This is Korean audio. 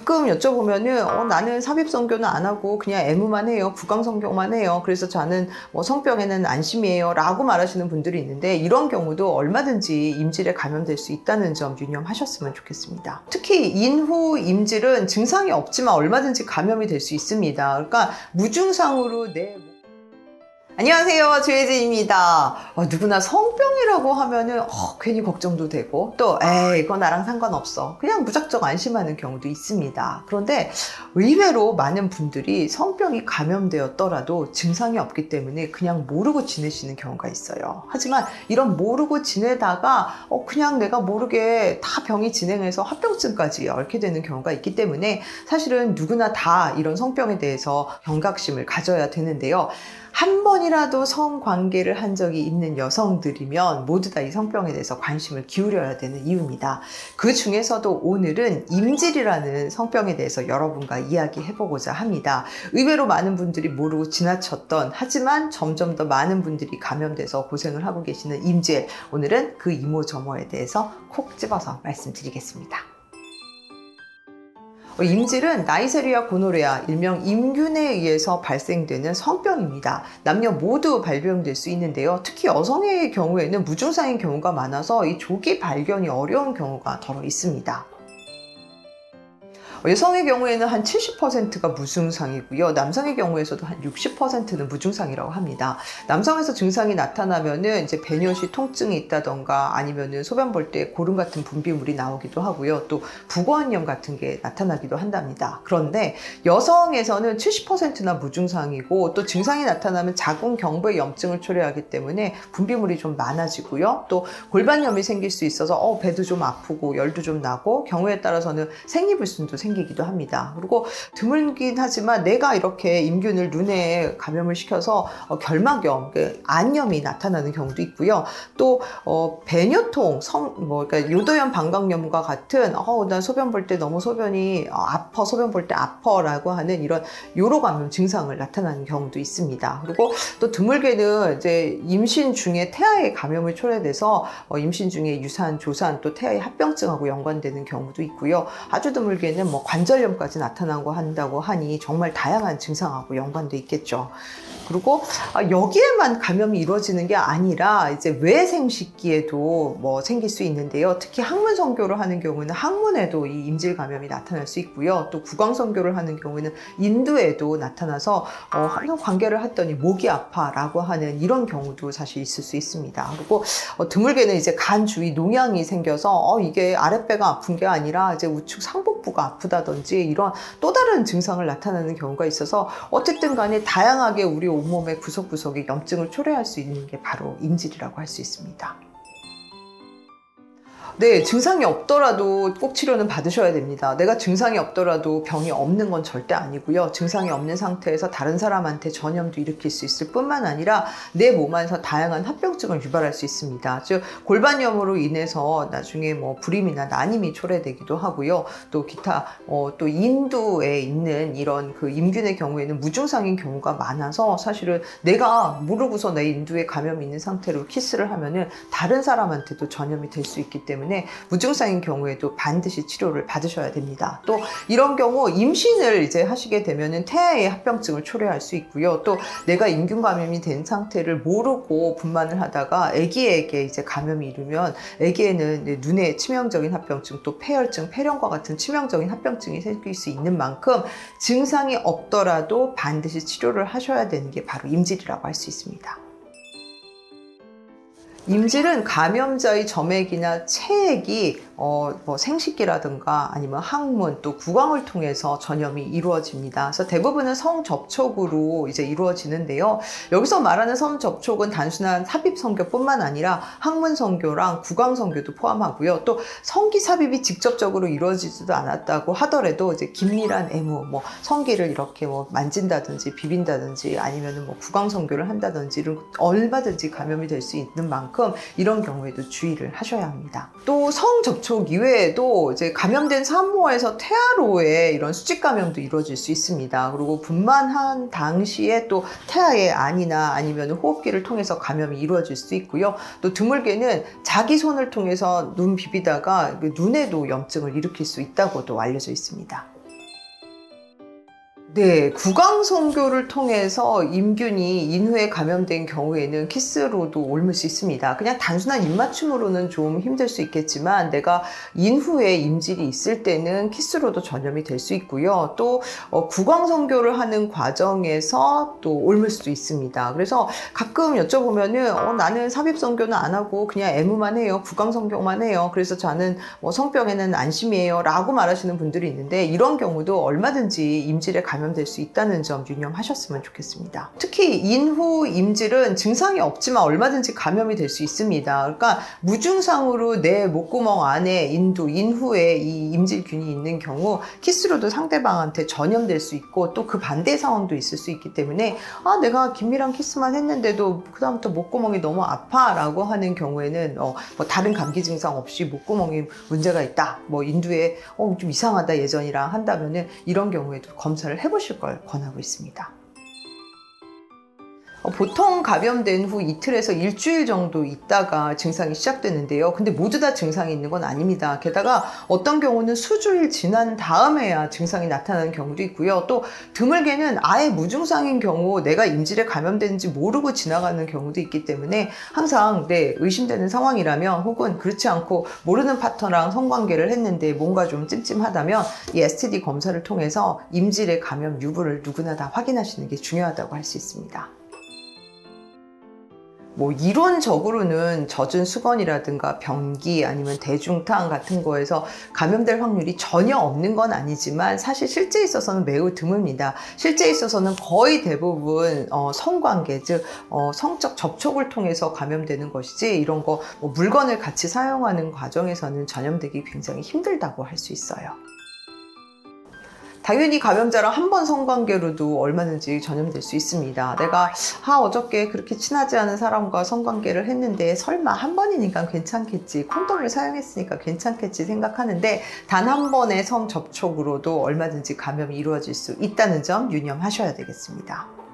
가끔 여쭤보면은 나는 삽입선교는 안 하고 그냥 애무만 해요. 구강선교만 해요. 그래서 저는 뭐 성병에는 안심이에요 라고 말하시는 분들이 있는데, 이런 경우도 얼마든지 임질에 감염될 수 있다는 점 유념하셨으면 좋겠습니다. 특히 인후 임질은 증상이 없지만 얼마든지 감염이 될 수 있습니다. 그러니까 무증상으로 안녕하세요, 조혜진입니다. 누구나 성병이라고 하면은 괜히 걱정도 되고, 또 에이 이거 나랑 상관없어, 그냥 무작정 안심하는 경우도 있습니다. 그런데 의외로 많은 분들이 성병이 감염되었더라도 증상이 없기 때문에 그냥 모르고 지내시는 경우가 있어요. 하지만 이런 모르고 지내다가 그냥 내가 모르게 다 병이 진행해서 합병증까지 앓게 되는 경우가 있기 때문에 사실은 누구나 다 이런 성병에 대해서 경각심을 가져야 되는데요. 한 번이라도 성관계를 한 적이 있는 여성들이면 모두 다 이 성병에 대해서 관심을 기울여야 되는 이유입니다. 그 중에서도 오늘은 임질이라는 성병에 대해서 여러분과 이야기해보고자 합니다. 의외로 많은 분들이 모르고 지나쳤던, 하지만 점점 더 많은 분들이 감염돼서 고생을 하고 계시는 임질, 오늘은 그 이모저모에 대해서 콕 집어서 말씀드리겠습니다. 임질은 나이세리아 고노레아, 일명 임균에 의해서 발생되는 성병입니다. 남녀 모두 발병될 수 있는데요. 특히 여성의 경우에는 무증상인 경우가 많아서 이 조기 발견이 어려운 경우가 더러 있습니다. 여성의 경우에는 한 70%가 무증상이고요. 남성의 경우에서도 한 60%는 무증상이라고 합니다. 남성에서 증상이 나타나면은 이제 배뇨시 통증이 있다던가 아니면은 소변 볼 때 고름 같은 분비물이 나오기도 하고요. 또 부거한염 같은 게 나타나기도 한답니다. 그런데 여성에서는 70%나 무증상이고, 또 증상이 나타나면 자궁 경부에 염증을 초래하기 때문에 분비물이 좀 많아지고요. 또 골반염이 생길 수 있어서 배도 좀 아프고 열도 좀 나고, 경우에 따라서는 생리불순도 생기기도 합니다. 그리고 드물긴 하지만 내가 이렇게 임균을 눈에 감염을 시켜서 결막염, 안염이 나타나는 경우도 있고요. 또 배뇨통, 그러니까 요도염 방광염과 같은 난 소변 볼 때 너무 소변이 아파, 소변 볼 때 아파라고 하는 이런 요로감염 증상을 나타나는 경우도 있습니다. 그리고 또 드물게는 이제 임신 중에 태아의 감염을 초래돼서 임신 중에 유산, 조산, 또 태아의 합병증하고 연관되는 경우도 있고요. 아주 드물게는 관절염까지 나타나고 한다고 하니 정말 다양한 증상하고 연관돼 있겠죠. 그리고 여기에만 감염이 이루어지는 게 아니라 이제 외생식기에도 생길 수 있는데요. 특히 항문 선교를 하는 경우는 항문에도 이 임질 감염이 나타날 수 있고요. 또 구강 선교를 하는 경우에는 인두에도 나타나서 항상 관계를 했더니 목이 아파라고 하는 이런 경우도 사실 있을 수 있습니다. 그리고 드물게는 이제 간 주위 농양이 생겨서 이게 아랫배가 아픈 게 아니라 이제 우측 상복부가 아프다든지 이런 또 다른 증상을 나타내는 경우가 있어서, 어쨌든 간에 다양하게 우리 온몸의 구석구석에 염증을 초래할 수 있는 게 바로 임질이라고 할 수 있습니다. 네, 증상이 없더라도 꼭 치료는 받으셔야 됩니다. 내가 증상이 없더라도 병이 없는 건 절대 아니고요. 증상이 없는 상태에서 다른 사람한테 전염도 일으킬 수 있을 뿐만 아니라 내 몸 안에서 다양한 합병증을 유발할 수 있습니다. 즉 골반염으로 인해서 나중에 불임이나 난임이 초래되기도 하고요. 또 기타 또 인두에 있는 이런 그 임균의 경우에는 무증상인 경우가 많아서, 사실은 내가 모르고서 내 인두에 감염이 있는 상태로 키스를 하면은 다른 사람한테도 전염이 될 수 있기 때문에 무증상인 경우에도 반드시 치료를 받으셔야 됩니다. 또 이런 경우 임신을 이제 하시게 되면은 태아의 합병증을 초래할 수 있고요. 또 내가 임균 감염이 된 상태를 모르고 분만을 하다가 아기에게 이제 감염이 이르면 아기에는 눈에 치명적인 합병증, 또 폐혈증, 폐렴과 같은 치명적인 합병증이 생길 수 있는 만큼 증상이 없더라도 반드시 치료를 하셔야 되는 게 바로 임질이라고 할 수 있습니다. 임질은 감염자의 점액이나 체액이 생식기라든가 아니면 항문, 또 구강을 통해서 전염이 이루어집니다. 그래서 대부분은 성접촉으로 이제 이루어지는데요. 여기서 말하는 성접촉은 단순한 삽입선교뿐만 아니라 항문선교랑 구강선교도 포함하고요. 또 성기 삽입이 직접적으로 이루어지지도 않았다고 하더라도 이제 긴밀한 애무, 성기를 이렇게 만진다든지 비빈다든지 아니면은 구강선교를 한다든지 이런 얼마든지 감염이 될 수 있는 만큼 이런 경우에도 주의를 하셔야 합니다. 또 성접촉 이외에도 이제 감염된 산모에서 태아로의 이런 수직 감염도 이루어질 수 있습니다. 그리고 분만한 당시에 또 태아의 안이나 아니면 호흡기를 통해서 감염이 이루어질 수 있고요. 또 드물게는 자기 손을 통해서 눈 비비다가 눈에도 염증을 일으킬 수 있다고도 알려져 있습니다. 네, 구강성교를 통해서 임균이 인후에 감염된 경우에는 키스로도 옮을 수 있습니다. 그냥 단순한 입맞춤으로는 좀 힘들 수 있겠지만 내가 인후에 임질이 있을 때는 키스로도 전염이 될 수 있고요. 또 구강성교를 하는 과정에서 또 옮을 수도 있습니다. 그래서 가끔 여쭤보면은 나는 삽입성교는 안 하고 그냥 애무만 해요. 구강성교만 해요. 그래서 저는 뭐 성병에는 안심이에요 라고 말하시는 분들이 있는데, 이런 경우도 얼마든지 임질에 감염될 수 있다는 점 유념하셨으면 좋겠습니다. 특히 인후 임질은 증상이 없지만 얼마든지 감염이 될 수 있습니다. 그러니까 무증상으로 내 목구멍 안에 인후에 이 임질균이 있는 경우 키스로도 상대방한테 전염될 수 있고, 또 그 반대 상황도 있을 수 있기 때문에 내가 김미랑 키스만 했는데도 그다음부터 목구멍이 너무 아파 라고 하는 경우에는 뭐 다른 감기 증상 없이 목구멍에 문제가 있다, 뭐 인두에 좀 이상하다 예전이랑 한다면은 이런 경우에도 검사를 해보실 걸 권하고 있습니다. 보통 감염된 후 이틀에서 일주일 정도 있다가 증상이 시작되는데요. 근데 모두 다 증상이 있는 건 아닙니다. 게다가 어떤 경우는 수주일 지난 다음에야 증상이 나타나는 경우도 있고요. 또 드물게는 아예 무증상인 경우 내가 임질에 감염됐는지 모르고 지나가는 경우도 있기 때문에 항상 의심되는 상황이라면, 혹은 그렇지 않고 모르는 파트너랑 성관계를 했는데 뭔가 좀 찜찜하다면 이 STD 검사를 통해서 임질의 감염 유무를 누구나 다 확인하시는 게 중요하다고 할 수 있습니다. 뭐 이론적으로는 젖은 수건이라든가 변기 아니면 대중탕 같은 거에서 감염될 확률이 전혀 없는 건 아니지만, 사실 실제 있어서는 매우 드뭅니다. 실제 있어서는 거의 대부분 성관계, 즉 성적 접촉을 통해서 감염되는 것이지, 이런 거 뭐 물건을 같이 사용하는 과정에서는 전염되기 굉장히 힘들다고 할 수 있어요. 당연히 감염자랑 한 번 성관계로도 얼마든지 전염될 수 있습니다. 내가 어저께 그렇게 친하지 않은 사람과 성관계를 했는데 설마 한 번이니까 괜찮겠지, 콘돔을 사용했으니까 괜찮겠지 생각하는데, 단 한 번의 성 접촉으로도 얼마든지 감염이 이루어질 수 있다는 점 유념하셔야 되겠습니다.